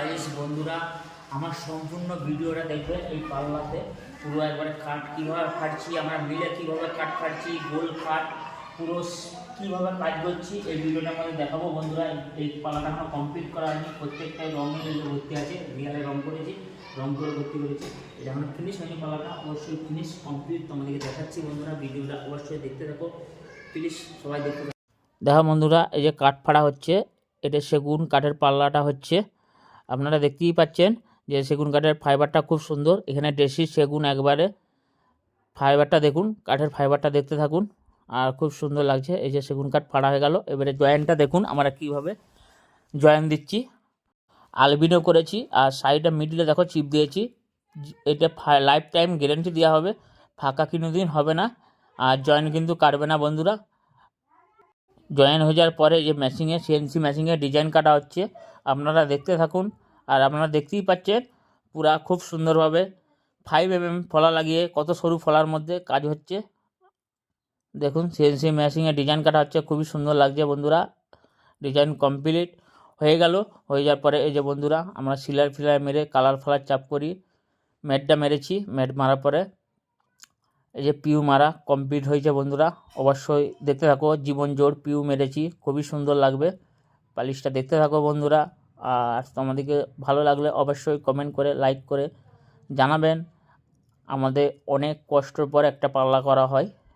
Guys বন্ধুরা, আমার সম্পূর্ণ ভিডিওটা দেখবে এই পাল্লাতে পুরো একবারে কাট কীভাবে ফাটছি, আমরা মিলে কীভাবে কাট ফাটছি, গোল কাট পুরো কীভাবে কাজ করছি এই ভিডিওটার মধ্যে দেখাবো। বন্ধুরা, এই পাল্লাটা আমার কমপ্লিট করা হয়নি, প্রত্যেকটাই রঙের ভর্তি আছে, রিয়ালে রঙ করেছি, রঙ করে ভর্তি করেছি। এটা এখন ফিনিশ হয়নি পাল্লাটা, অবশ্যই ফিনিশ কমপ্লিট তোমাদেরকে দেখাচ্ছি। বন্ধুরা, ভিডিওটা অবশ্যই দেখতে থাকো, প্লিজ সবাই দেখতে থাকো। দেখো বন্ধুরা, এই যে কাঠ ফাড়া হচ্ছে, এটা সেগুন কাঠের পাল্লাটা হচ্ছে। আপনারা দেখতেই পাচ্ছেন যে সেগুন কাঠের ফাইবারটা খুব সুন্দর। এখানে দেশি সেগুন, একবারে ফাইবারটা দেখুন, কাঠের ফাইবারটা দেখতে থাকুন, আর খুব সুন্দর লাগছে। এই যে সেগুন কাঠ ফাড়া হয়ে গেল। এবারে জয়েন্টটা দেখুন আমরা কীভাবে জয়েন্ট দিচ্ছি। আলবিনো করেছি, আর সাইডে মিডিলে দেখো চিপ দিয়েছি। এটা লাইফ টাইম গ্যারেন্টি দেওয়া হবে, ফাঁকা কোনোদিন হবে না, আর জয়েন্ট কিন্তু কাটবে না। বন্ধুরা, জয়েন হয়ে যাওয়ার পরে যে মেশিনে, সিএনসি মেশিনে ডিজাইন কাটা হচ্ছে, আপনারা দেখতে থাকুন। আর আপনারা দেখতেই পাচ্ছেন পুরা খুব সুন্দরভাবে 5mm ফলা লাগিয়ে কত সরু ফলার মধ্যে কাজ হচ্ছে। দেখুন, সিএনসি মেশিনে ডিজাইন কাটা হচ্ছে, খুবই সুন্দর লাগছে। বন্ধুরা, ডিজাইন কমপ্লিট হয়ে গেল। হয়ে যাওয়ার পরে এই যে বন্ধুরা, আমরা সিলার ফিলার মেরে কালার ফালার চাপ করি, ম্যাটটা মেরেছি। ম্যাট মারার পরে এই যে পিউ মারা কমপ্লিট হয়েছে। বন্ধুরা, অবশ্যই দেখতে থাকো, জীবন জোর পিউ মেরেছি, খুবই সুন্দর লাগবে। পালিশটা দেখতে থাকো বন্ধুরা, আর তোমাদেরকে ভালো লাগলে অবশ্যই কমেন্ট করে লাইক করে জানাবেন। আমাদের অনেক কষ্টর পর একটা পাল্লা করা হয়,